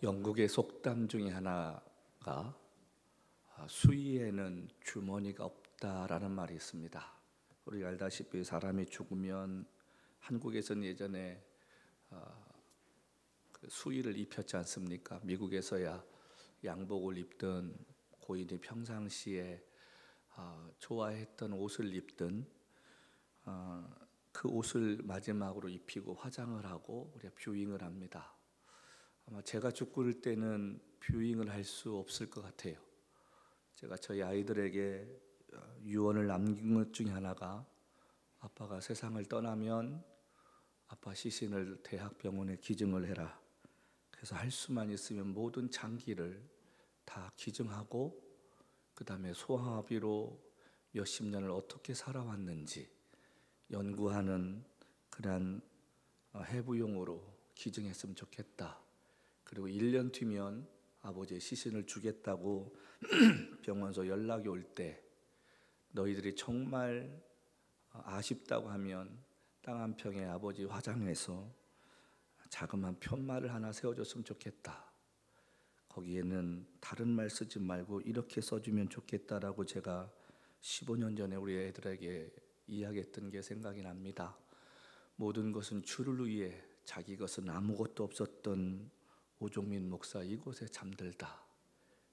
영국의 속담 중에 하나가 수의에는 주머니가 없다라는 말이 있습니다. 우리가 알다시피 사람이 죽으면 한국에서는 예전에 수의를 입혔지 않습니까? 미국에서야 양복을 입든 고인이 평상시에 좋아했던 옷을 입든 그 옷을 마지막으로 입히고 화장을 하고 우리가 뷰잉을 합니다. 아마 제가 죽을 때는 뷰잉을 할 수 없을 것 같아요. 제가 저희 아이들에게 유언을 남긴 것 중에 하나가, 아빠가 세상을 떠나면 아빠 시신을 대학병원에 기증을 해라. 그래서 할 수만 있으면 모든 장기를 다 기증하고 그 다음에 소아비로 몇십 년을 어떻게 살아왔는지 연구하는 그런 해부용으로 기증했으면 좋겠다. 그리고 1년 뒤면 아버지의 시신을 주겠다고 병원에서 연락이 올 때 너희들이 정말 아쉽다고 하면 땅 한 평에 아버지 화장해서 자그마한 편말을 하나 세워줬으면 좋겠다. 거기에는 다른 말 쓰지 말고 이렇게 써주면 좋겠다라고 제가 15년 전에 우리 애들에게 이야기했던 게 생각이 납니다. 모든 것은 주를 위해 자기 것은 아무것도 없었던 오종민 목사 이곳에 잠들다.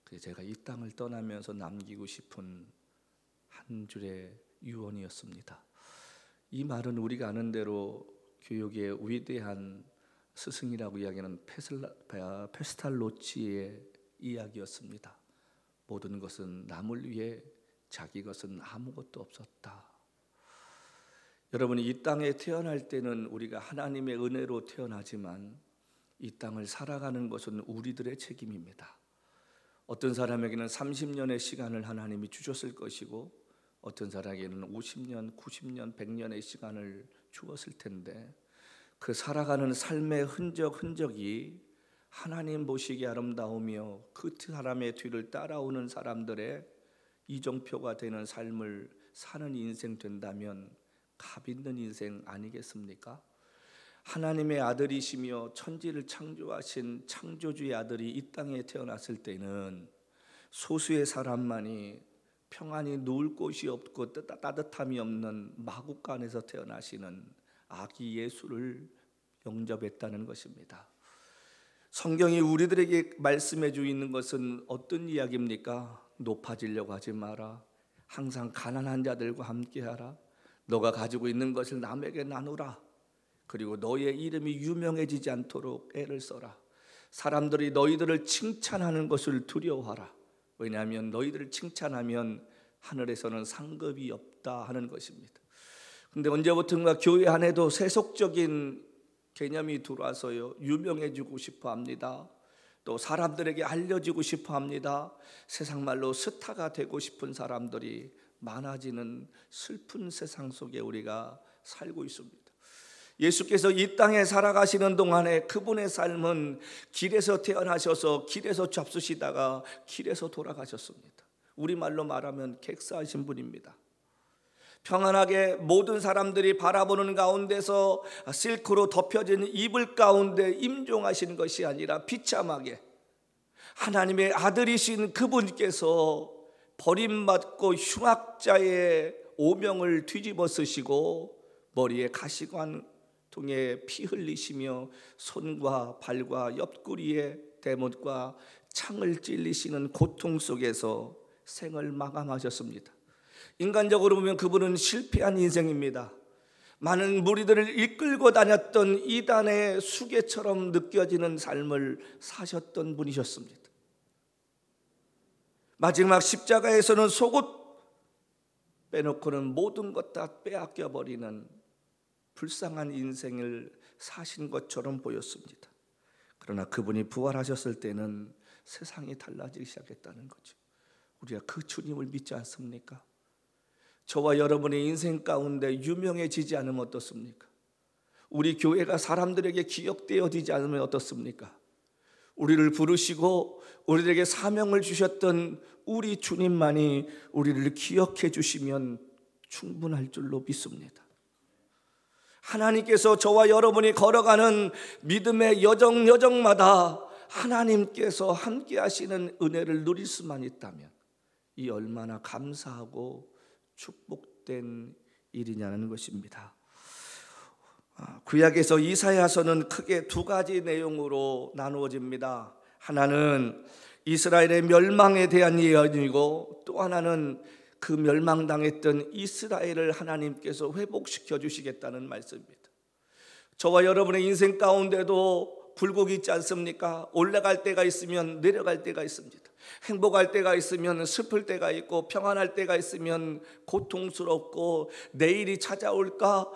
그게 제가 이 땅을 떠나면서 남기고 싶은 한 줄의 유언이었습니다. 이 말은 우리가 아는 대로 교육의 위대한 스승이라고 이야기하는 페스탈로치의 이야기였습니다. 모든 것은 남을 위해 자기 것은 아무것도 없었다. 여러분이 이 땅에 태어날 때는 우리가 하나님의 은혜로 태어나지만 이 땅을 살아가는 것은 우리들의 책임입니다. 어떤 사람에게는 30년의 시간을 하나님이 주셨을 것이고 어떤 사람에게는 50년, 90년, 100년의 시간을 주었을 텐데 그 살아가는 삶의 흔적이 하나님 보시기에 아름다우며 그 사람의 뒤를 따라오는 사람들의 이정표가 되는 삶을 사는 인생 된다면 값 있는 인생 아니겠습니까? 하나님의 아들이시며 천지를 창조하신 창조주의 아들이 이 땅에 태어났을 때는 소수의 사람만이 평안히 누울 곳이 없고 따뜻함이 없는 마구간에서 태어나시는 아기 예수를 영접했다는 것입니다. 성경이 우리들에게 말씀해 주고 있는 것은 어떤 이야기입니까? 높아지려고 하지 마라. 항상 가난한 자들과 함께하라. 너가 가지고 있는 것을 남에게 나누라. 그리고 너의 이름이 유명해지지 않도록 애를 써라. 사람들이 너희들을 칭찬하는 것을 두려워하라. 왜냐하면 너희들을 칭찬하면 하늘에서는 상급이 없다 하는 것입니다. 근데 언제부턴가 교회 안에도 세속적인 개념이 들어와서요, 유명해지고 싶어 합니다. 또 사람들에게 알려지고 싶어 합니다. 세상 말로 스타가 되고 싶은 사람들이 많아지는 슬픈 세상 속에 우리가 살고 있습니다. 예수께서 이 땅에 살아가시는 동안에 그분의 삶은 길에서 태어나셔서 길에서 잡수시다가 길에서 돌아가셨습니다. 우리말로 말하면 객사하신 분입니다. 평안하게 모든 사람들이 바라보는 가운데서 실크로 덮여진 이불 가운데 임종하신 것이 아니라 비참하게 하나님의 아들이신 그분께서 버림받고 흉악자의 오명을 뒤집어 쓰시고 머리에 가시관통에 피 흘리시며 손과 발과 옆구리에 대못과 창을 찔리시는 고통 속에서 생을 마감하셨습니다. 인간적으로 보면 그분은 실패한 인생입니다. 많은 무리들을 이끌고 다녔던 이단의 수계처럼 느껴지는 삶을 사셨던 분이셨습니다. 마지막 십자가에서는 속옷 빼놓고는 모든 것 다 빼앗겨 버리는 불쌍한 인생을 사신 것처럼 보였습니다. 그러나 그분이 부활하셨을 때는 세상이 달라지기 시작했다는 거죠. 우리가 그 주님을 믿지 않습니까? 저와 여러분의 인생 가운데 유명해지지 않으면 어떻습니까? 우리 교회가 사람들에게 기억되어지지 않으면 어떻습니까? 우리를 부르시고 우리에게 사명을 주셨던 우리 주님만이 우리를 기억해 주시면 충분할 줄로 믿습니다. 하나님께서 저와 여러분이 걸어가는 믿음의 여정마다 하나님께서 함께 하시는 은혜를 누릴 수만 있다면 이 얼마나 감사하고 축복된 일이냐는 것입니다. 구약에서 이사야서는 크게 두 가지 내용으로 나누어집니다. 하나는 이스라엘의 멸망에 대한 예언이고, 또 하나는 그 멸망당했던 이스라엘을 하나님께서 회복시켜 주시겠다는 말씀입니다. 저와 여러분의 인생 가운데도 굴곡이 있지 않습니까? 올라갈 때가 있으면 내려갈 때가 있습니다. 행복할 때가 있으면 슬플 때가 있고, 평안할 때가 있으면 고통스럽고, 내일이 찾아올까?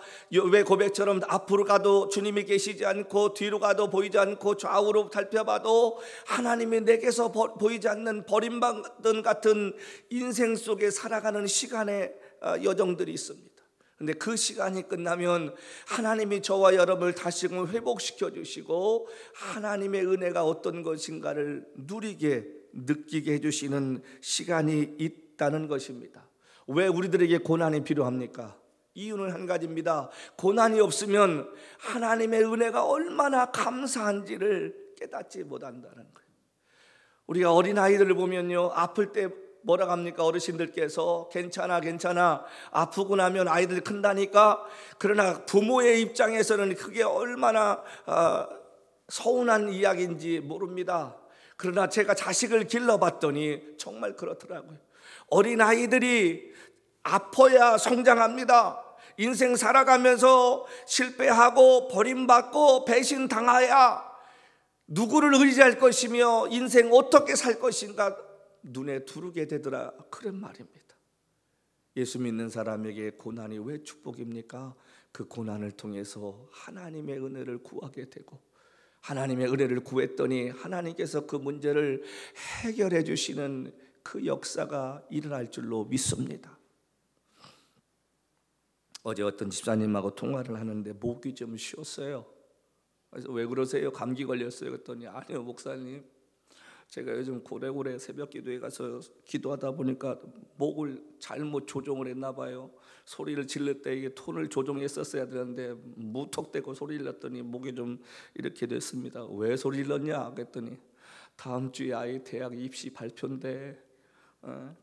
왜 고백처럼 앞으로 가도 주님이 계시지 않고, 뒤로 가도 보이지 않고, 좌우로 살펴봐도 하나님이 내게서 보이지 않는 버림받은 같은 인생 속에 살아가는 시간의 여정들이 있습니다. 근데 그 시간이 끝나면 하나님이 저와 여러분을 다시금 회복시켜 주시고, 하나님의 은혜가 어떤 것인가를 느끼게 해주시는 시간이 있다는 것입니다. 왜 우리들에게 고난이 필요합니까? 이유는 한 가지입니다. 고난이 없으면 하나님의 은혜가 얼마나 감사한지를 깨닫지 못한다는 거예요. 우리가 어린아이들을 보면요, 아플 때 뭐라고 합니까? 어르신들께서 괜찮아 아프고 나면 아이들 큰다니까. 그러나 부모의 입장에서는 그게 얼마나 서운한 이야기인지 모릅니다. 그러나 제가 자식을 길러봤더니 정말 그렇더라고요. 어린아이들이 아파야 성장합니다. 인생 살아가면서 실패하고 버림받고 배신당해야 누구를 의지할 것이며 인생 어떻게 살 것인가 눈에 두르게 되더라, 그런 말입니다. 예수 믿는 사람에게 고난이 왜 축복입니까? 그 고난을 통해서 하나님의 은혜를 구하게 되고, 하나님의 은혜를 구했더니 하나님께서 그 문제를 해결해 주시는 그 역사가 일어날 줄로 믿습니다. 어제 어떤 집사님하고 통화를 하는데 목이 좀 쉬었어요. 그래서 왜 그러세요? 감기 걸렸어요? 그랬더니 아니요 목사님, 제가 요즘 고래고래 새벽 기도에 가서 기도하다 보니까 목을 잘못 조정을 했나 봐요. 소리를 질를 때 이게 톤을 조정했었어야 되는데 무턱대고 소리를 냈더니 목이 좀 이렇게 됐습니다. 왜 소리를 냈냐 그랬더니 다음 주에 아이 대학 입시 발표인데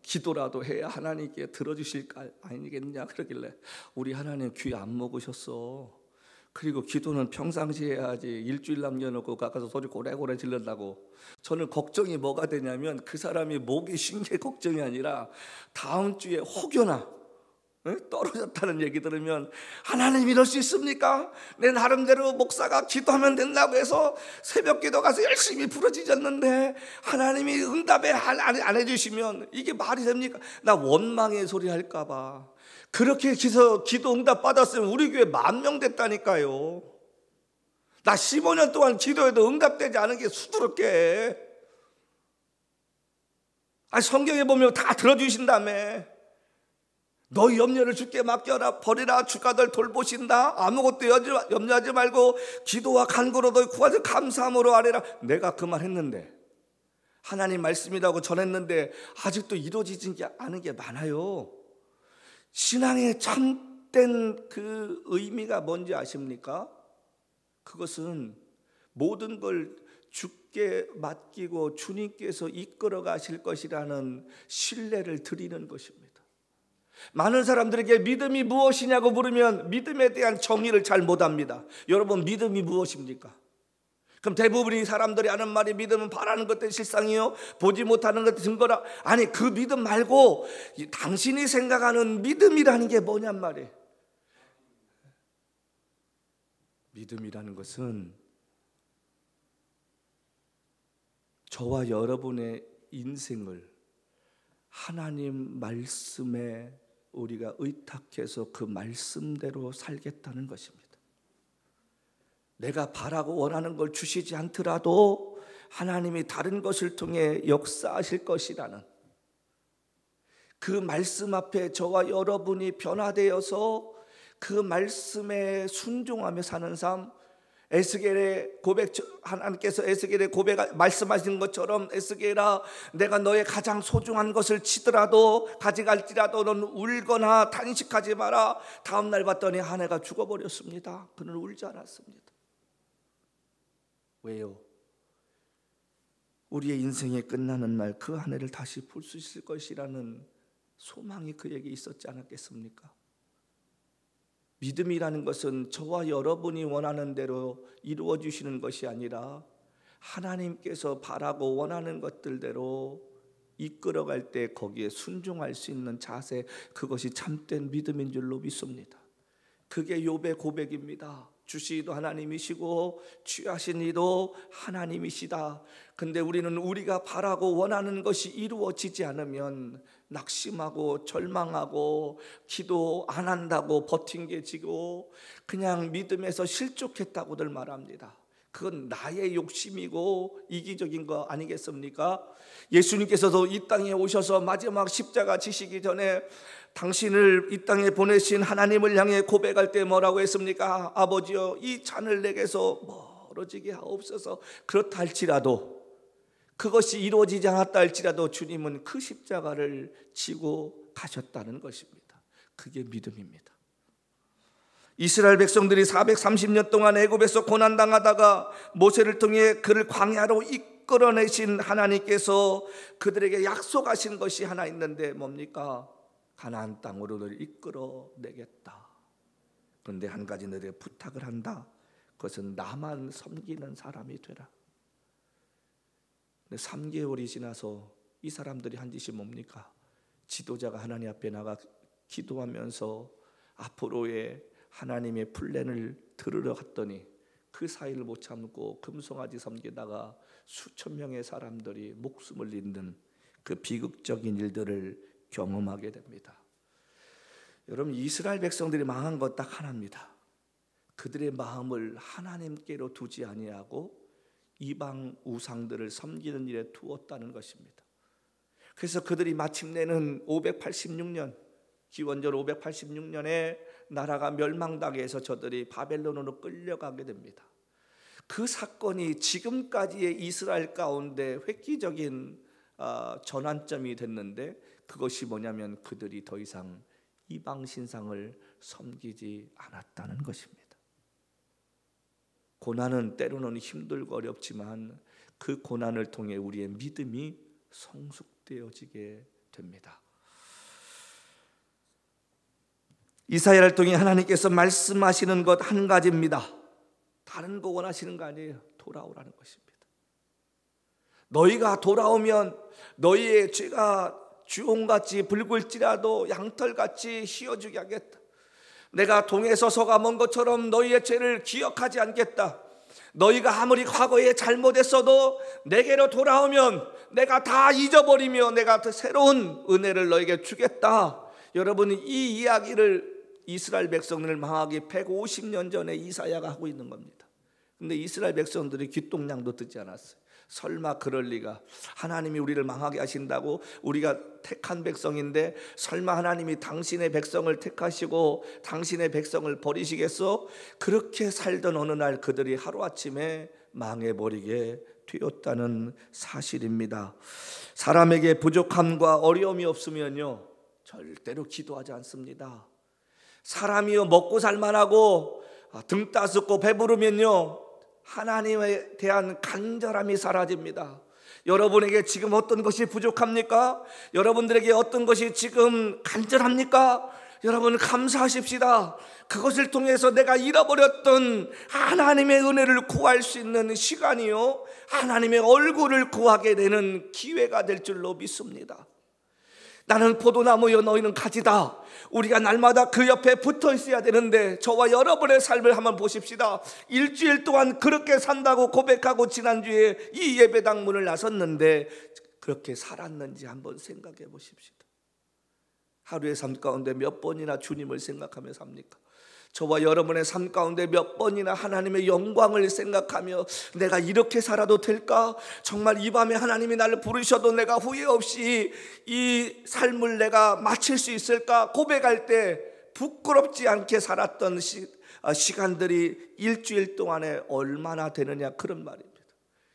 기도라도 해야 하나님께 들어주실 거 아니겠냐 그러길래, 우리 하나님 귀 안 먹으셨어. 그리고 기도는 평상시에 해야지 일주일 남겨놓고 가까서 소리 고래고래 질른다고. 저는 걱정이 뭐가 되냐면 그 사람이 목이 쉰 게 걱정이 아니라 다음 주에 혹여나 떨어졌다는 얘기 들으면 하나님 이럴 수 있습니까? 내 나름대로 목사가 기도하면 된다고 해서 새벽 기도 가서 열심히 부르짖었는데 하나님이 응답에 안 해주시면 이게 말이 됩니까? 나 원망의 소리 할까 봐. 그렇게 해서 기도 응답 받았으면 우리 교회 10,000명 됐다니까요. 나 15년 동안 기도해도 응답되지 않은 게 수두룩해. 아니 성경에 보면 다 들어주신다며. 너희 염려를 주께 맡겨라, 버리라, 주가 널 돌보신다. 아무것도 염려하지 말고 기도와 간구로 너희 구하지 감사함으로 아뢰라. 내가 그 말 했는데, 하나님 말씀이라고 전했는데 아직도 이루어지지 않은 게 많아요. 신앙의 참된 그 의미가 뭔지 아십니까? 그것은 모든 걸 주께 맡기고 주님께서 이끌어 가실 것이라는 신뢰를 드리는 것입니다. 많은 사람들에게 믿음이 무엇이냐고 물으면 믿음에 대한 정의를 잘 못합니다. 여러분, 믿음이 무엇입니까? 그럼 대부분의 사람들이 하는 말이 믿음은 바라는 것들 실상이요, 보지 못하는 것들 증거라. 아니, 그 믿음 말고 당신이 생각하는 믿음이라는 게 뭐냔 말이에요. 믿음이라는 것은 저와 여러분의 인생을 하나님 말씀에 우리가 의탁해서 그 말씀대로 살겠다는 것입니다. 내가 바라고 원하는 걸 주시지 않더라도 하나님이 다른 것을 통해 역사하실 것이라는 그 말씀 앞에 저와 여러분이 변화되어서 그 말씀에 순종하며 사는 삶, 에스겔의 고백, 하나님께서 에스겔의 고백 말씀하신 것처럼, 에스겔아 내가 너의 가장 소중한 것을 치더라도 가져갈지라도 너는 울거나 탄식하지 마라. 다음 날 봤더니 아내가 죽어버렸습니다. 그는 울지 않았습니다. 왜요? 우리의 인생이 끝나는 날 그 한 해를 다시 볼 수 있을 것이라는 소망이 그에게 있었지 않았겠습니까? 믿음이라는 것은 저와 여러분이 원하는 대로 이루어 주시는 것이 아니라 하나님께서 바라고 원하는 것들대로 이끌어갈 때 거기에 순종할 수 있는 자세, 그것이 참된 믿음인 줄로 믿습니다. 그게 욥의 고백입니다. 주시기도 하나님이시고 취하신 이도 하나님이시다. 근데 우리는 우리가 바라고 원하는 것이 이루어지지 않으면 낙심하고 절망하고 기도 안 한다고 버팅겨지고 그냥 믿음에서 실족했다고들 말합니다. 그건 나의 욕심이고 이기적인 거 아니겠습니까? 예수님께서도 이 땅에 오셔서 마지막 십자가 지시기 전에 당신을 이 땅에 보내신 하나님을 향해 고백할 때 뭐라고 했습니까? 아버지여, 이 잔을 내게서 멀어지게 하옵소서. 그렇다 할지라도, 그것이 이루어지지 않았다 할지라도 주님은 그 십자가를 지고 가셨다는 것입니다. 그게 믿음입니다. 이스라엘 백성들이 430년 동안 애굽에서 고난당하다가 모세를 통해 그를 광야로 이끌어내신 하나님께서 그들에게 약속하신 것이 하나 있는데 뭡니까? 가나안 땅으로 너를 이끌어내겠다. 그런데 한 가지 너에게 부탁을 한다. 그것은 나만 섬기는 사람이 되라. 근데 3개월이 지나서 이 사람들이 한 짓이 뭡니까? 지도자가 하나님 앞에 나가 기도하면서 앞으로의 하나님의 플랜을 들으러 갔더니 그 사이를 못 참고 금송아지 섬기다가 수천 명의 사람들이 목숨을 잃는 그 비극적인 일들을 경험하게 됩니다. 여러분, 이스라엘 백성들이 망한 것 딱 하나입니다. 그들의 마음을 하나님께로 두지 아니하고 이방 우상들을 섬기는 일에 두었다는 것입니다. 그래서 그들이 마침내는 586년 기원전 586년에 나라가 멸망당해서 저들이 바벨론으로 끌려가게 됩니다. 그 사건이 지금까지의 이스라엘 가운데 획기적인 전환점이 됐는데, 그것이 뭐냐면 그들이 더 이상 이방 신상을 섬기지 않았다는 것입니다. 고난은 때로는 힘들고 어렵지만 그 고난을 통해 우리의 믿음이 성숙되어지게 됩니다. 이사야를 통해 하나님께서 말씀하시는 것 한 가지입니다. 다른 거 원하시는 거 아니에요. 돌아오라는 것입니다. 너희가 돌아오면 너희의 죄가 주홍같이 붉을지라도 양털같이 휘어지게 하겠다. 내가 동에서 서가 먼 것처럼 너희의 죄를 기억하지 않겠다. 너희가 아무리 과거에 잘못했어도 내게로 돌아오면 내가 다 잊어버리며 내가 더 새로운 은혜를 너에게 주겠다. 여러분, 이 이야기를 이스라엘 백성을 망하기 150년 전에 이사야가 하고 있는 겁니다. 근데 이스라엘 백성들이 귓동냥도 듣지 않았어요. 설마 그럴 리가. 하나님이 우리를 망하게 하신다고? 우리가 택한 백성인데 설마 하나님이 당신의 백성을 택하시고 당신의 백성을 버리시겠어? 그렇게 살던 어느 날 그들이 하루아침에 망해버리게 되었다는 사실입니다. 사람에게 부족함과 어려움이 없으면요 절대로 기도하지 않습니다. 사람이요 먹고 살만하고 등 따숩고 배부르면요 하나님에 대한 간절함이 사라집니다. 여러분에게 지금 어떤 것이 부족합니까? 여러분들에게 어떤 것이 지금 간절합니까? 여러분 감사하십시다. 그것을 통해서 내가 잃어버렸던 하나님의 은혜를 구할 수 있는 시간이요 하나님의 얼굴을 구하게 되는 기회가 될 줄로 믿습니다. 나는 포도나무여 너희는 가지다. 우리가 날마다 그 옆에 붙어 있어야 되는데 저와 여러분의 삶을 한번 보십시다. 일주일 동안 그렇게 산다고 고백하고 지난주에 이 예배당 문을 나섰는데 그렇게 살았는지 한번 생각해 보십시다. 하루의 삶 가운데 몇 번이나 주님을 생각하며 삽니까? 저와 여러분의 삶 가운데 몇 번이나 하나님의 영광을 생각하며 내가 이렇게 살아도 될까? 정말 이 밤에 하나님이 나를 부르셔도 내가 후회 없이 이 삶을 내가 마칠 수 있을까? 고백할 때 부끄럽지 않게 살았던 시간들이 일주일 동안에 얼마나 되느냐, 그런 말입니다.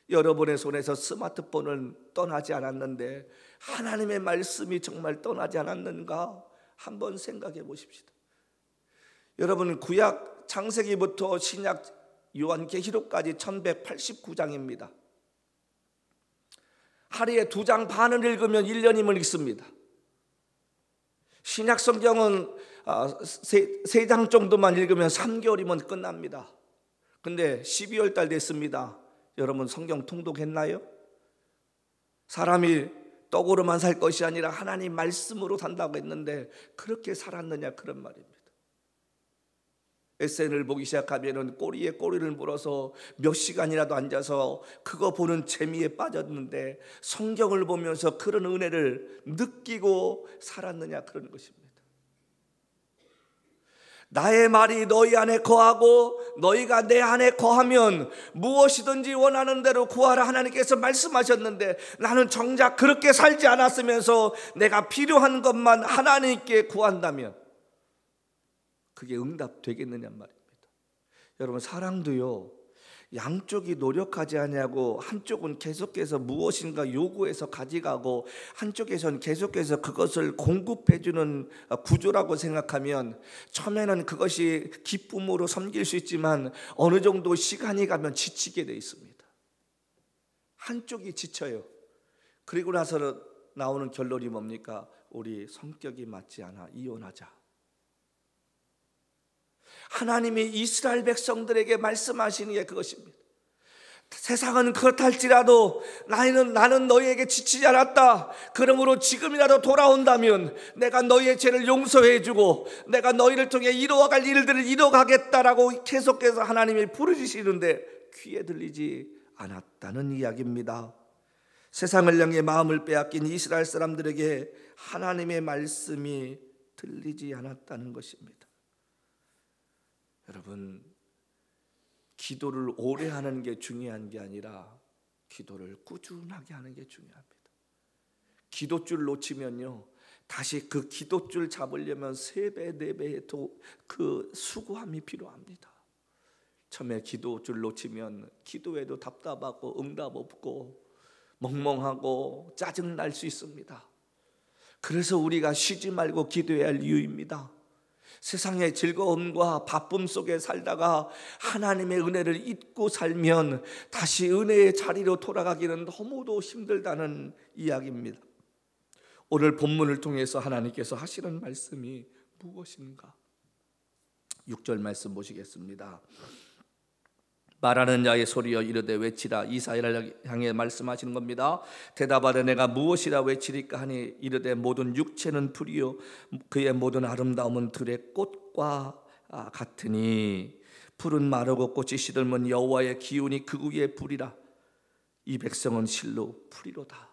여러분의 손에서 스마트폰은 떠나지 않았는데 하나님의 말씀이 정말 떠나지 않았는가? 한번 생각해 보십시다. 여러분, 구약 창세기부터 신약 요한계시록까지 1189장입니다. 하루에 2장 반을 읽으면 1년이면 읽습니다. 신약 성경은 3장 정도만 읽으면 3개월이면 끝납니다. 근데 12월 달 됐습니다. 여러분 성경 통독했나요? 사람이 떡으로만 살 것이 아니라 하나님 말씀으로 산다고 했는데 그렇게 살았느냐, 그런 말입니다. SN을 보기 시작하면 꼬리에 꼬리를 물어서 몇 시간이라도 앉아서 그거 보는 재미에 빠졌는데 성경을 보면서 그런 은혜를 느끼고 살았느냐, 그런 것입니다. 나의 말이 너희 안에 거하고 너희가 내 안에 거하면 무엇이든지 원하는 대로 구하라 하나님께서 말씀하셨는데 나는 정작 그렇게 살지 않았으면서 내가 필요한 것만 하나님께 구한다면 그게 응답되겠느냐 말입니다. 여러분 사랑도요, 양쪽이 노력하지 않냐고 한쪽은 계속해서 무엇인가 요구해서 가져가고 한쪽에서는 계속해서 그것을 공급해주는 구조라고 생각하면 처음에는 그것이 기쁨으로 섬길 수 있지만 어느 정도 시간이 가면 지치게 돼 있습니다. 한쪽이 지쳐요. 그리고 나서 나오는 결론이 뭡니까? 우리 성격이 맞지 않아, 이혼하자. 하나님이 이스라엘 백성들에게 말씀하시는 게 그것입니다. 세상은 그렇다 할지라도 나는 너희에게 지치지 않았다. 그러므로 지금이라도 돌아온다면 내가 너희의 죄를 용서해 주고 내가 너희를 통해 이루어갈 일들을 이루어가겠다라고 계속해서 하나님이 부르짖으시는데 귀에 들리지 않았다는 이야기입니다. 세상을 향해 마음을 빼앗긴 이스라엘 사람들에게 하나님의 말씀이 들리지 않았다는 것입니다. 여러분, 기도를 오래 하는 게 중요한 게 아니라 기도를 꾸준하게 하는 게 중요합니다. 기도줄 놓치면요, 다시 그 기도줄 잡으려면 3배, 4배의 그 수고함이 필요합니다. 처음에 기도줄 놓치면 기도해도 답답하고 응답 없고 멍멍하고 짜증날 수 있습니다. 그래서 우리가 쉬지 말고 기도해야 할 이유입니다. 세상의 즐거움과 바쁨 속에 살다가 하나님의 은혜를 잊고 살면 다시 은혜의 자리로 돌아가기는 너무도 힘들다는 이야기입니다. 오늘 본문을 통해서 하나님께서 하시는 말씀이 무엇인가? 6절 말씀 보시겠습니다. 말하는 자의 소리여 이르되 외치라. 이스라엘을 향해 말씀하시는 겁니다. 대답하되 내가 무엇이라 외치리까 하니 이르되 모든 육체는 풀이요 그의 모든 아름다움은 들의 꽃과 같으니 풀은 마르고 꽃이 시들면 여호와의 기운이 그 위에 불이라. 이 백성은 실로 풀이로다.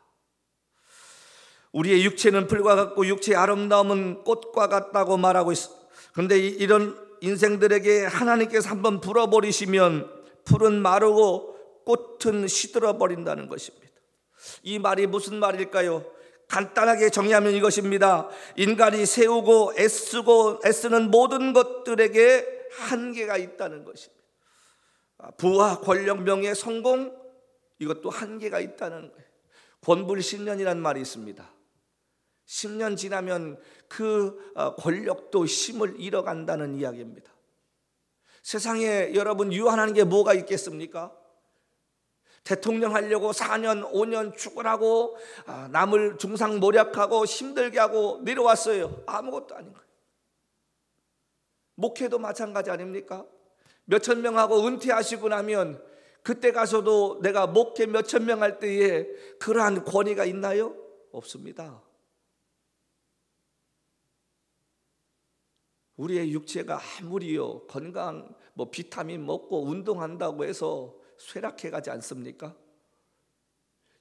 우리의 육체는 풀과 같고 육체의 아름다움은 꽃과 같다고 말하고 있어. 그런데 이런 인생들에게 하나님께서 한번 불어버리시면 풀은 마르고 꽃은 시들어 버린다는 것입니다. 이 말이 무슨 말일까요? 간단하게 정리하면 이것입니다. 인간이 세우고 애쓰는 모든 것들에게 한계가 있다는 것입니다. 부와 권력, 명예, 성공, 이것도 한계가 있다는 거예요. 권불신년이라는 말이 있습니다. 10년 지나면 그 권력도 힘을 잃어간다는 이야기입니다. 세상에 여러분 유한한 게 뭐가 있겠습니까? 대통령 하려고 4년 5년 축을하고 남을 중상모략하고 힘들게 하고 내려왔어요. 아무것도 아닌 거예요. 목회도 마찬가지 아닙니까? 몇천 명하고 은퇴하시고 나면 그때 가서도 내가 목회 몇천 명 할 때에 그러한 권위가 있나요? 없습니다. 우리의 육체가 아무리요 건강 비타민 먹고 운동한다고 해서 쇠락해가지 않습니까?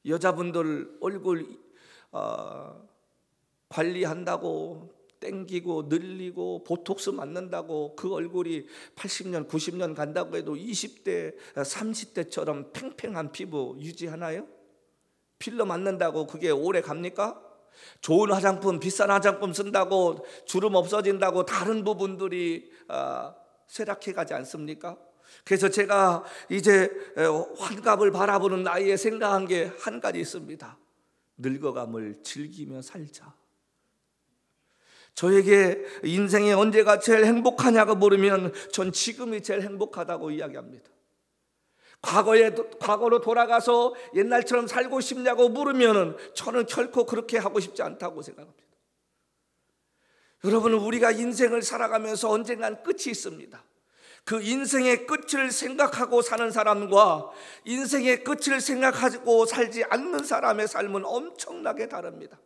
여자분들 얼굴 관리한다고 땡기고 늘리고 보톡스 맞는다고 그 얼굴이 80년 90년 간다고 해도 20대 30대처럼 팽팽한 피부 유지하나요? 필러 맞는다고 그게 오래 갑니까? 좋은 화장품, 비싼 화장품 쓴다고 주름 없어진다고 다른 부분들이 쇠락해 가지 않습니까? 그래서 제가 이제 환갑을 바라보는 나이에 생각한 게 한 가지 있습니다. 늙어감을 즐기며 살자. 저에게 인생에 언제가 제일 행복하냐고 물으면 전 지금이 제일 행복하다고 이야기합니다. 과거로 돌아가서 옛날처럼 살고 싶냐고 물으면은 저는 결코 그렇게 하고 싶지 않다고 생각합니다. 여러분, 우리가 인생을 살아가면서 언젠간 끝이 있습니다. 그 인생의 끝을 생각하고 사는 사람과 인생의 끝을 생각하고 살지 않는 사람의 삶은 엄청나게 다릅니다.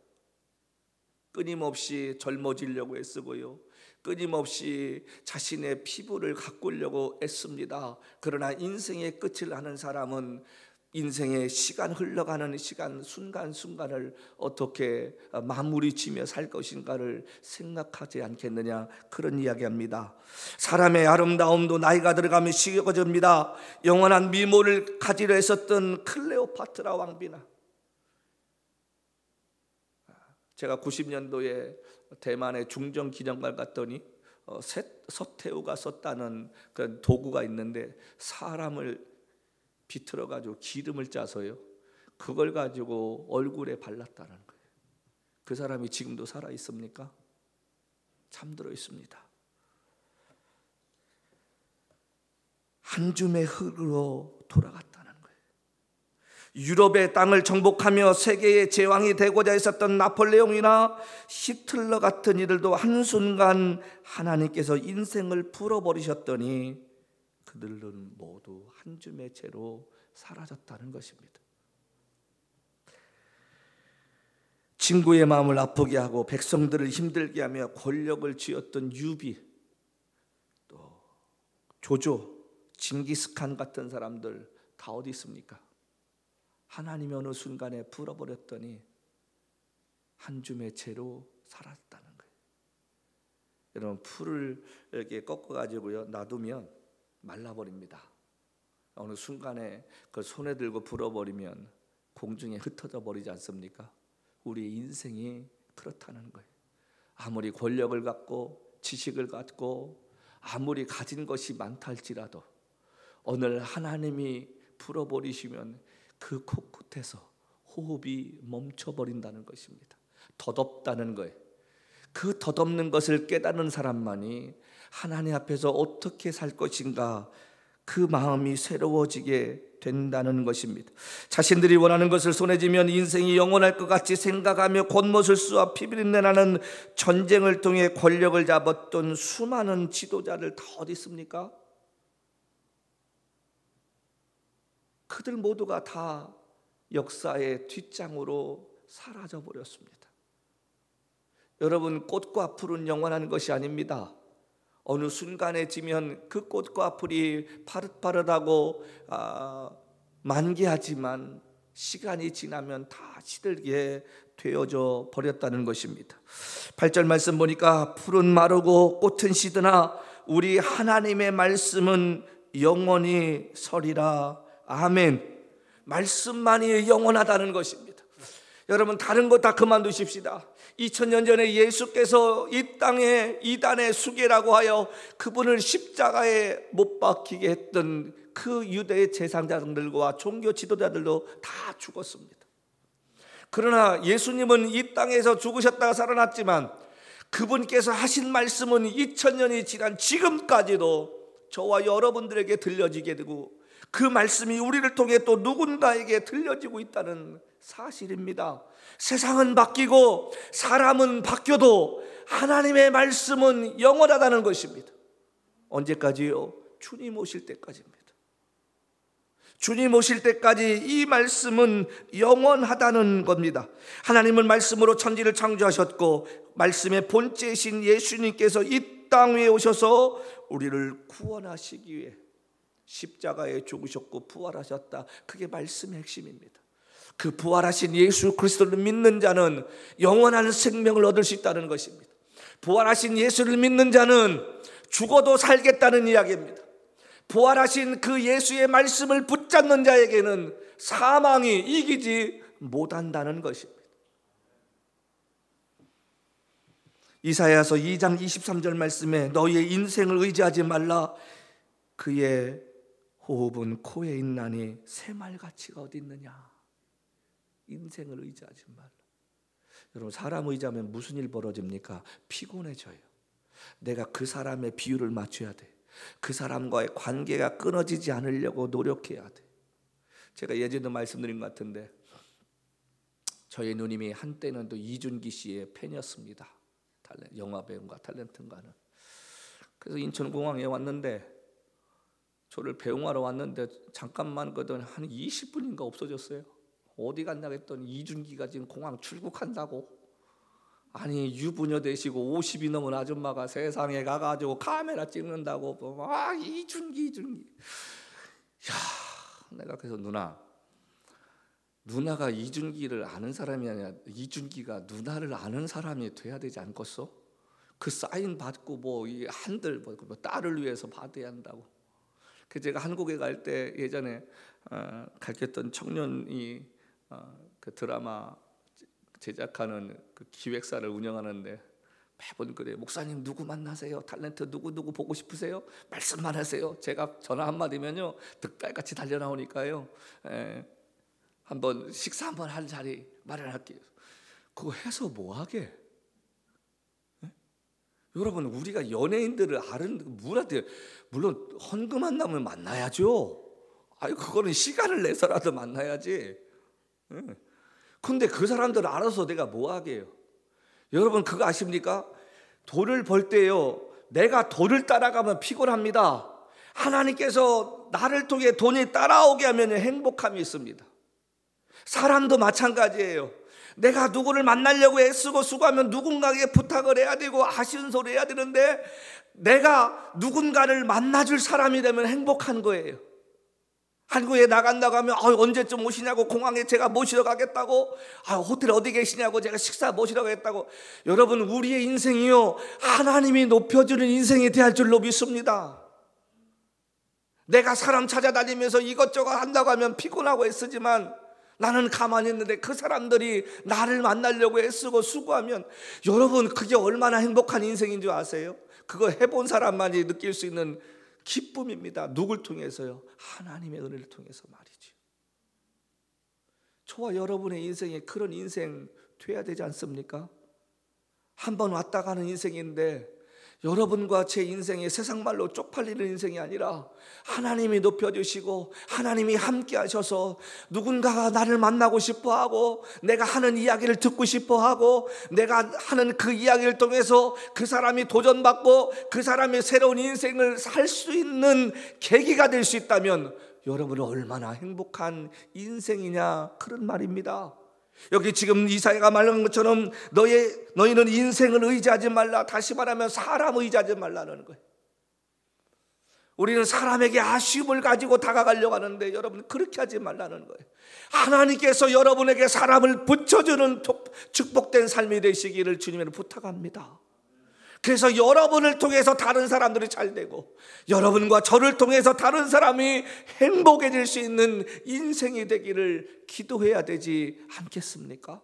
끊임없이 젊어지려고 애쓰고요, 끊임없이 자신의 피부를 가꾸려고 애씁니다. 그러나 인생의 끝을 아는 사람은 인생의 시간, 흘러가는 시간, 순간순간을 어떻게 마무리 지며 살 것인가를 생각하지 않겠느냐, 그런 이야기합니다. 사람의 아름다움도 나이가 들어가면 식어집니다. 영원한 미모를 가지려 했었던 클레오파트라 왕비나, 제가 90년도에 대만의 중정기념관 갔더니 서태후가 썼다는 그런 도구가 있는데, 사람을 비틀어 가지고 기름을 짜서요, 그걸 가지고 얼굴에 발랐다는 거예요. 그 사람이 지금도 살아 있습니까? 잠들어 있습니다. 한 줌의 흙으로 돌아갔다는 거예요. 유럽의 땅을 정복하며 세계의 제왕이 되고자 했었던 나폴레옹이나 히틀러 같은 이들도 한순간 하나님께서 인생을 풀어버리셨더니 그들은 모두 한 줌의 채로 사라졌다는 것입니다. 친구의 마음을 아프게 하고 백성들을 힘들게 하며 권력을 쥐었던 유비, 또 조조, 징기스칸 같은 사람들 다 어디 있습니까? 하나님이 어느 순간에 풀어버렸더니 한 줌의 채로 사라졌다는 거예요. 여러분, 풀을 이렇게 꺾어가지고요 놔두면 말라버립니다. 어느 순간에 그 손에 들고 불어버리면 공중에 흩어져 버리지 않습니까? 우리의 인생이 그렇다는 거예요. 아무리 권력을 갖고 지식을 갖고 아무리 가진 것이 많다 할지라도 오늘 하나님이 풀어버리시면 그 코끝에서 호흡이 멈춰버린다는 것입니다. 덧없다는 거예요. 그 덧없는 것을 깨닫는 사람만이 하나님 앞에서 어떻게 살 것인가, 그 마음이 새로워지게 된다는 것입니다. 자신들이 원하는 것을 손에 쥐면 인생이 영원할 것 같이 생각하며 곤못을 쏘아 피비린내 나는 전쟁을 통해 권력을 잡았던 수많은 지도자들 다 어디 있습니까? 그들 모두가 다 역사의 뒷장으로 사라져 버렸습니다. 여러분, 꽃과 풀은 영원한 것이 아닙니다. 어느 순간에 지면 그 꽃과 풀이 파릇파릇하고 만개하지만 시간이 지나면 다 시들게 되어져 버렸다는 것입니다. 8절 말씀 보니까 풀은 마르고 꽃은 시드나 우리 하나님의 말씀은 영원히 서리라. 아멘. 말씀만이 영원하다는 것입니다. 여러분, 다른 거 다 그만두십시다. 2000년 전에 예수께서 이 땅에 이단의 수계라고 하여 그분을 십자가에 못 박히게 했던 그 유대의 제사장들과 종교 지도자들도 다 죽었습니다. 그러나 예수님은 이 땅에서 죽으셨다가 살아났지만 그분께서 하신 말씀은 2000년이 지난 지금까지도 저와 여러분들에게 들려지게 되고 그 말씀이 우리를 통해 또 누군가에게 들려지고 있다는 사실입니다. 세상은 바뀌고 사람은 바뀌어도 하나님의 말씀은 영원하다는 것입니다. 언제까지요? 주님 오실 때까지입니다. 주님 오실 때까지 이 말씀은 영원하다는 겁니다. 하나님은 말씀으로 천지를 창조하셨고 말씀의 본체이신 예수님께서 이 땅 위에 오셔서 우리를 구원하시기 위해 십자가에 죽으셨고 부활하셨다. 그게 말씀의 핵심입니다. 그 부활하신 예수 그리스도를 믿는 자는 영원한 생명을 얻을 수 있다는 것입니다. 부활하신 예수를 믿는 자는 죽어도 살겠다는 이야기입니다. 부활하신 그 예수의 말씀을 붙잡는 자에게는 사망이 이기지 못한다는 것입니다. 이사야서 2장 23절 말씀에 너희의 인생을 의지하지 말라. 그의 호흡은 코에 있나니 새말가치가 어디 있느냐. 인생을 의지하지 말라. 여러분, 사람 의지하면 무슨 일 벌어집니까? 피곤해져요. 내가 그 사람의 비율을 맞춰야 돼. 그 사람과의 관계가 끊어지지 않으려고 노력해야 돼. 제가 예전에도 말씀드린 것 같은데 저희 누님이 한때는 또 이준기 씨의 팬이었습니다. 영화배우인가 탤런트인가는. 그래서 인천공항에 왔는데 저를 배웅하러 왔는데 잠깐만 거든 한 20분인가 없어졌어요. 어디 갔냐 했더니 이준기가 지금 공항 출국한다고. 아니 유부녀 되시고 50이 넘은 아줌마가 세상에 가가지고 카메라 찍는다고. 이준기. 야, 내가 그래서 누나가 이준기를 아는 사람이 아니라 이준기가 누나를 아는 사람이 돼야 되지 않겠어? 그 사인 받고 뭐 한들 뭐 딸을 위해서 받아야 한다고. 그 제가 한국에 갈 때 예전에 가르쳤던 청년이 그 드라마 제작하는 그 기획사를 운영하는데 매번 그래, 목사님 누구 만나세요? 탤런트 누구 보고 싶으세요? 말씀만 하세요. 제가 전화 한마디면요 득달같이 달려나오니까요. 한번 식사 한번 할 자리 마련할게요. 그거 해서 뭐하게? 여러분, 우리가 연예인들을 물론 헌금 안 나면 만나야죠. 그거는 시간을 내서라도 만나야지. 근데 그 사람들 알아서 내가 뭐하게 해요? 여러분 그거 아십니까? 돈을 벌 때요, 내가 돈을 따라가면 피곤합니다. 하나님께서 나를 통해 돈이 따라오게 하면 행복함이 있습니다. 사람도 마찬가지예요. 내가 누구를 만나려고 애쓰고 수고하면 누군가에게 부탁을 해야 되고 아쉬운 소리 해야 되는데 내가 누군가를 만나줄 사람이 되면 행복한 거예요. 한국에 나간다고 하면 언제쯤 오시냐고, 공항에 제가 모시러 가겠다고, 호텔 어디 계시냐고 제가 식사 모시러 가겠다고. 여러분, 우리의 인생이요 하나님이 높여주는 인생이 될 줄로 믿습니다. 내가 사람 찾아다니면서 이것저것 한다고 하면 피곤하고 애쓰지만 나는 가만히 있는데 그 사람들이 나를 만나려고 애쓰고 수고하면, 여러분 그게 얼마나 행복한 인생인 줄 아세요? 그거 해본 사람만이 느낄 수 있는 기쁨입니다. 누굴 통해서요? 하나님의 은혜를 통해서 말이죠. 저와 여러분의 인생에 그런 인생 돼야 되지 않습니까? 한번 왔다 가는 인생인데 여러분과 제 인생이 세상 말로 쪽팔리는 인생이 아니라 하나님이 높여주시고 하나님이 함께 하셔서 누군가가 나를 만나고 싶어하고 내가 하는 이야기를 듣고 싶어하고 내가 하는 그 이야기를 통해서 그 사람이 도전받고 그 사람의 새로운 인생을 살 수 있는 계기가 될 수 있다면 여러분은 얼마나 행복한 인생이냐, 그런 말입니다. 여기 지금 이사야가 말한 것처럼 너희는 인생을 의지하지 말라. 다시 말하면 사람 의지하지 말라는 거예요. 우리는 사람에게 아쉬움을 가지고 다가가려고 하는데 여러분 그렇게 하지 말라는 거예요. 하나님께서 여러분에게 사람을 붙여주는 축복된 삶이 되시기를 주님을 부탁합니다. 그래서 여러분을 통해서 다른 사람들이 잘 되고 여러분과 저를 통해서 다른 사람이 행복해질 수 있는 인생이 되기를 기도해야 되지 않겠습니까?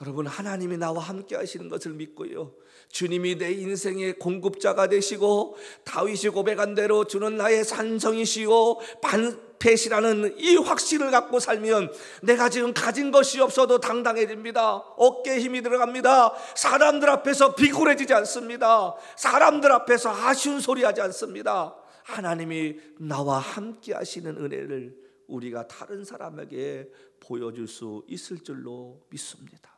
여러분, 하나님이 나와 함께 하시는 것을 믿고요, 주님이 내 인생의 공급자가 되시고 다윗이 고백한 대로 주는 나의 산성이시고 반패시라는 이 확신을 갖고 살면 내가 지금 가진 것이 없어도 당당해집니다. 어깨에 힘이 들어갑니다. 사람들 앞에서 비굴해지지 않습니다. 사람들 앞에서 아쉬운 소리 하지 않습니다. 하나님이 나와 함께 하시는 은혜를 우리가 다른 사람에게 보여줄 수 있을 줄로 믿습니다.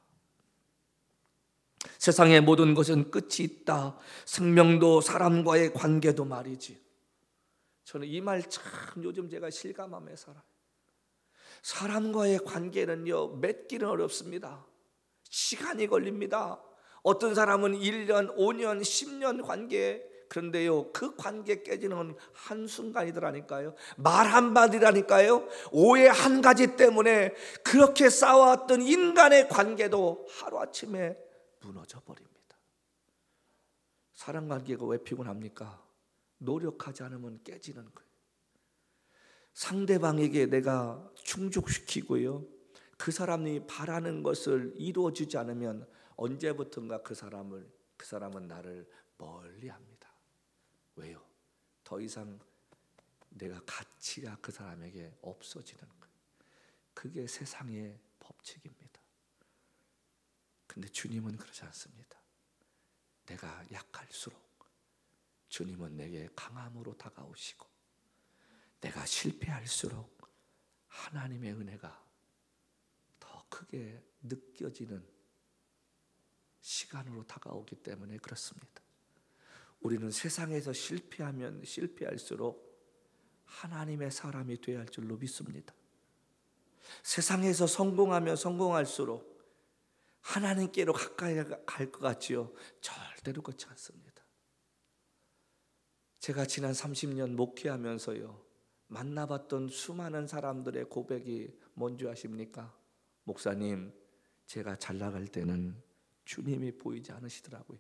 세상의 모든 것은 끝이 있다. 생명도 사람과의 관계도 말이지. 저는 이 말 참 요즘 제가 실감하며 살아요. 사람과의 관계는요 맺기는 어렵습니다. 시간이 걸립니다. 어떤 사람은 1년, 5년, 10년 관계, 그런데요 그 관계 깨지는 건 한순간이더라니까요. 말 한마디라니까요. 오해 한 가지 때문에 그렇게 쌓아왔던 인간의 관계도 하루아침에 무너져 버립니다. 사람 관계가 왜 피곤합니까? 노력하지 않으면 깨지는 거예요. 상대방에게 내가 충족시키고요, 그 사람이 바라는 것을 이루어주지 않으면 언제부턴가 그 사람은 나를 멀리합니다. 왜요? 더 이상 내가 가치가 그 사람에게 없어지는 거예요. 그게 세상의 법칙입니다. 근데 주님은 그러지 않습니다. 내가 약할수록 주님은 내게 강함으로 다가오시고, 내가 실패할수록 하나님의 은혜가 더 크게 느껴지는 시간으로 다가오기 때문에 그렇습니다. 우리는 세상에서 실패하면 실패할수록 하나님의 사람이 되어야 할 줄로 믿습니다. 세상에서 성공하면 성공할수록 하나님께로 가까이 갈 것 같지요? 절대로 그렇지 않습니다. 제가 지난 30년 목회하면서요, 만나봤던 수많은 사람들의 고백이 뭔지 아십니까? 목사님, 제가 잘 나갈 때는 주님이 보이지 않으시더라고요.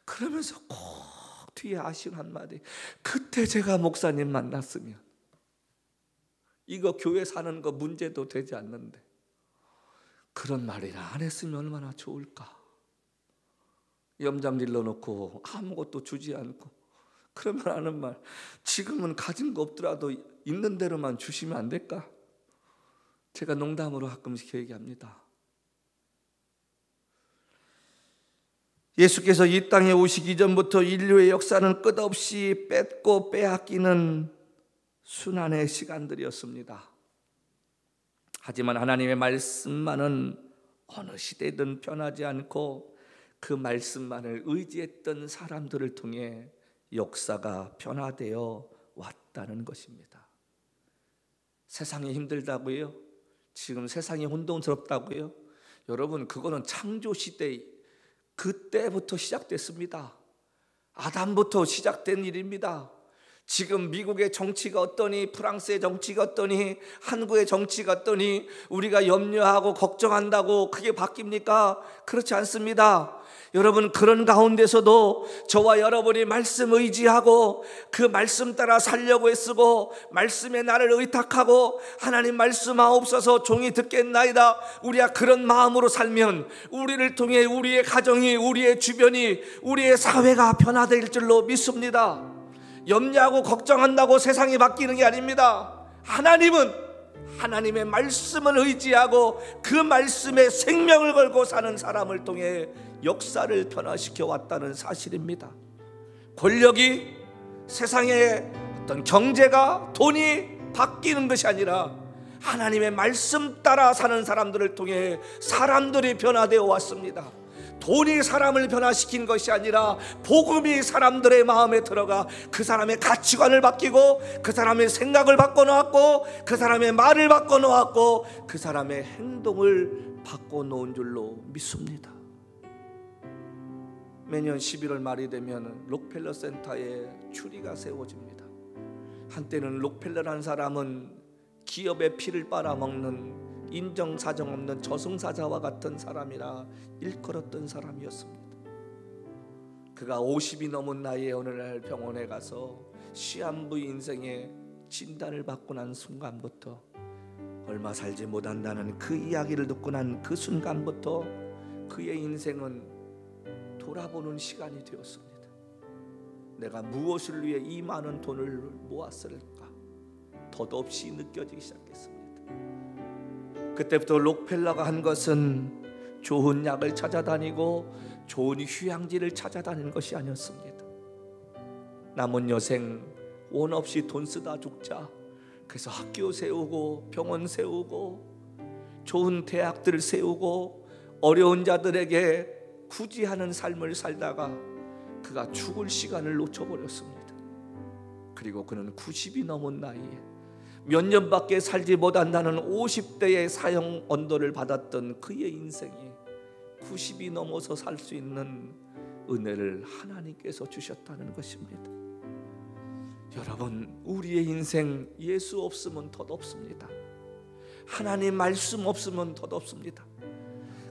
그러면서 꼭 뒤에 아쉬운 한마디, 그때 제가 목사님 만났으면 이거 교회 사는 거 문제도 되지 않는데 그런 말이나 안 했으면 얼마나 좋을까. 염장 질러놓고 아무것도 주지 않고 그러면 하는 말, 지금은 가진 거 없더라도 있는 대로만 주시면 안 될까? 제가 농담으로 가끔씩 얘기합니다. 예수께서 이 땅에 오시기 전부터 인류의 역사는 끝없이 뺏고 빼앗기는 순환의 시간들이었습니다. 하지만 하나님의 말씀만은 어느 시대든 변하지 않고 그 말씀만을 의지했던 사람들을 통해 역사가 변화되어 왔다는 것입니다. 세상이 힘들다고요? 지금 세상이 혼돈스럽다고요? 여러분, 그거는 창조시대 그때부터 시작됐습니다. 아담부터 시작된 일입니다. 지금 미국의 정치가 어떠니, 프랑스의 정치가 어떠니, 한국의 정치가 어떠니 우리가 염려하고 걱정한다고 그게 바뀝니까? 그렇지 않습니다. 여러분, 그런 가운데서도 저와 여러분이 말씀 의지하고 그 말씀 따라 살려고 애쓰고 말씀에 나를 의탁하고 하나님 말씀하옵소서 종이 듣겠나이다, 우리가 그런 마음으로 살면 우리를 통해 우리의 가정이, 우리의 주변이, 우리의 사회가 변화될 줄로 믿습니다. 염려하고 걱정한다고 세상이 바뀌는 게 아닙니다. 하나님은 하나님의 말씀을 의지하고 그 말씀에 생명을 걸고 사는 사람을 통해 역사를 변화시켜 왔다는 사실입니다. 권력이, 세상의 어떤 경제가, 돈이 바뀌는 것이 아니라 하나님의 말씀 따라 사는 사람들을 통해 사람들이 변화되어 왔습니다. 돈이 사람을 변화시킨 것이 아니라 복음이 사람들의 마음에 들어가 그 사람의 가치관을 바뀌고 그 사람의 생각을 바꿔놓았고 그 사람의 말을 바꿔놓았고 그 사람의 행동을 바꿔놓은 줄로 믿습니다. 매년 11월 말이 되면 록펠러 센터에 추리가 세워집니다. 한때는 록펠러라는 사람은 기업의 피를 빨아먹는 인정사정 없는 저승사자와 같은 사람이라 일컬었던 사람이었습니다. 그가 50이 넘은 나이에 어느 날 병원에 가서 시한부 인생의 진단을 받고 난 순간부터, 얼마 살지 못한다는 그 이야기를 듣고 난 그 순간부터 그의 인생은 돌아보는 시간이 되었습니다. 내가 무엇을 위해 이 많은 돈을 모았을까? 덧없이 느껴지기 시작했습니다. 그때부터 록펠러가 한 것은 좋은 약을 찾아다니고 좋은 휴양지를 찾아다니는 것이 아니었습니다. 남은 여생 원 없이 돈 쓰다 죽자. 그래서 학교 세우고 병원 세우고 좋은 대학들을 세우고 어려운 자들에게 구제하는 삶을 살다가 그가 죽을 시간을 놓쳐버렸습니다. 그리고 그는 90이 넘은 나이에 몇 년밖에 살지 못한다는 50대의 사형 언도를 받았던 그의 인생이 90이 넘어서 살 수 있는 은혜를 하나님께서 주셨다는 것입니다. 여러분, 우리의 인생 예수 없으면 덧없습니다. 하나님 말씀 없으면 덧없습니다.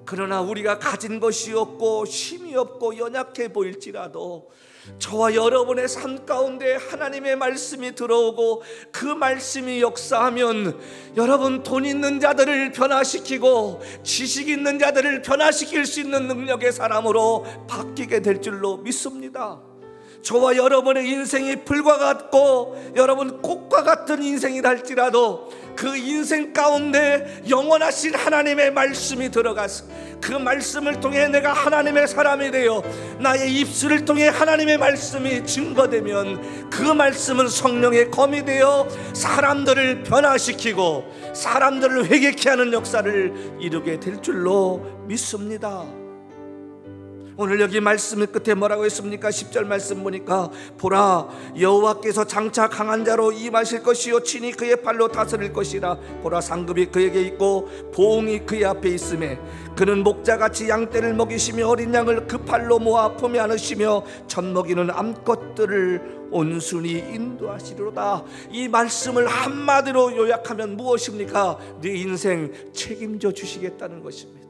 그러나 우리가 가진 것이 없고 힘이 없고 연약해 보일지라도 저와 여러분의 삶 가운데 하나님의 말씀이 들어오고 그 말씀이 역사하면 여러분, 돈 있는 자들을 변화시키고 지식 있는 자들을 변화시킬 수 있는 능력의 사람으로 바뀌게 될 줄로 믿습니다. 저와 여러분의 인생이 풀과 같고 여러분 꽃과 같은 인생이라 할지라도 그 인생 가운데 영원하신 하나님의 말씀이 들어가서 그 말씀을 통해 내가 하나님의 사람이 되어 나의 입술을 통해 하나님의 말씀이 증거되면 그 말씀은 성령의 검이 되어 사람들을 변화시키고 사람들을 회개케 하는 역사를 이루게 될 줄로 믿습니다. 오늘 여기 말씀 끝에 뭐라고 했습니까? 10절 말씀 보니까 보라 여호와께서 장차 강한 자로 임하실 것이요 친히 그의 팔로 다스릴 것이라. 보라 상급이 그에게 있고 보응이 그의 앞에 있음에 그는 목자같이 양떼를 먹이시며 어린 양을 그 팔로 모아 품에 안으시며 젖먹이는 암컷들을 온순히 인도하시리로다. 이 말씀을 한마디로 요약하면 무엇입니까? 네 인생 책임져 주시겠다는 것입니다.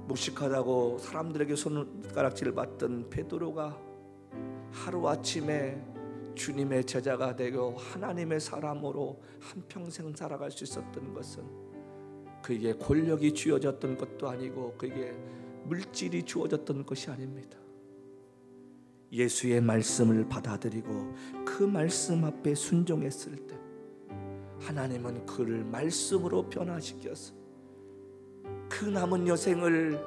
무식하다고 사람들에게 손가락질을 받던 베드로가 하루아침에 주님의 제자가 되고 하나님의 사람으로 한평생 살아갈 수 있었던 것은 그에게 권력이 주어졌던 것도 아니고 그에게 물질이 주어졌던 것이 아닙니다. 예수의 말씀을 받아들이고 그 말씀 앞에 순종했을 때 하나님은 그를 말씀으로 변화시켜서 그 남은 여생을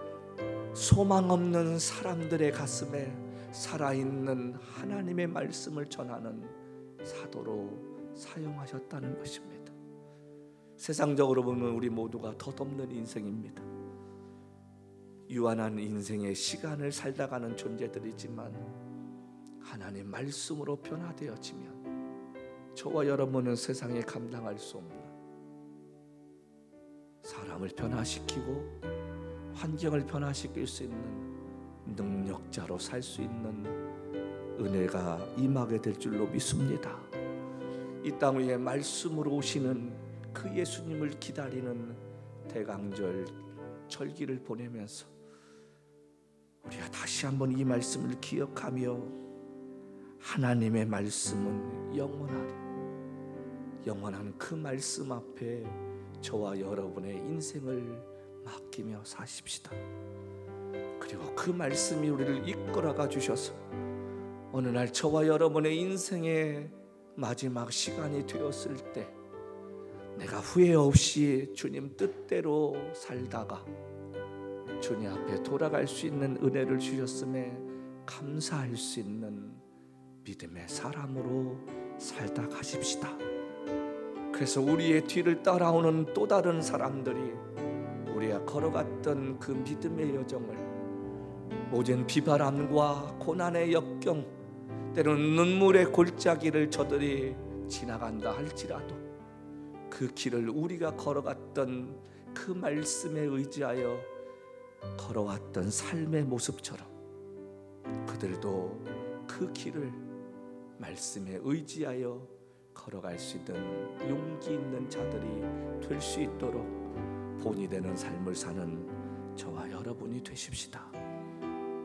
소망 없는 사람들의 가슴에 살아있는 하나님의 말씀을 전하는 사도로 사용하셨다는 것입니다. 세상적으로 보면 우리 모두가 덧없는 인생입니다. 유한한 인생의 시간을 살다가는 존재들이지만 하나님 말씀으로 변화되어지면 저와 여러분은 세상에 감당할 수 없는 사람을 변화시키고 환경을 변화시킬 수 있는 능력자로 살 수 있는 은혜가 임하게 될 줄로 믿습니다. 이 땅 위에 말씀으로 오시는 그 예수님을 기다리는 대강절 절기를 보내면서 우리가 다시 한번 이 말씀을 기억하며 하나님의 말씀은 영원하리, 영원한 그 말씀 앞에 저와 여러분의 인생을 맡기며 사십시다. 그리고 그 말씀이 우리를 이끌어가 주셔서 어느 날 저와 여러분의 인생의 마지막 시간이 되었을 때 내가 후회 없이 주님 뜻대로 살다가 주님 앞에 돌아갈 수 있는 은혜를 주셨음에 감사할 수 있는 믿음의 사람으로 살다 가십시다. 그래서 우리의 뒤를 따라오는 또 다른 사람들이 우리가 걸어갔던 그 믿음의 여정을 오랜 비바람과 고난의 역경, 때로는 눈물의 골짜기를 저들이 지나간다 할지라도 그 길을 우리가 걸어갔던 그 말씀에 의지하여 걸어왔던 삶의 모습처럼 그들도 그 길을 말씀에 의지하여 걸어갈 수 있는 용기 있는 자들이 될 수 있도록 본이 되는 삶을 사는 저와 여러분이 되십시다.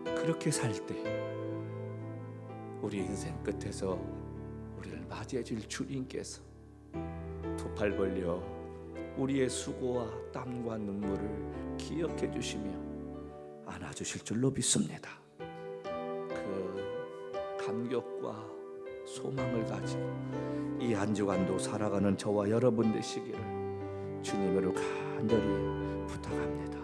그렇게 살 때 우리 인생 끝에서 우리를 맞이해 줄 주님께서 두 팔 벌려 우리의 수고와 땀과 눈물을 기억해 주시며 안아주실 줄로 믿습니다. 그 감격과 소망을 가지고 이 한 주간도 살아가는 저와 여러분 되시기를 주님으로 간절히 부탁합니다.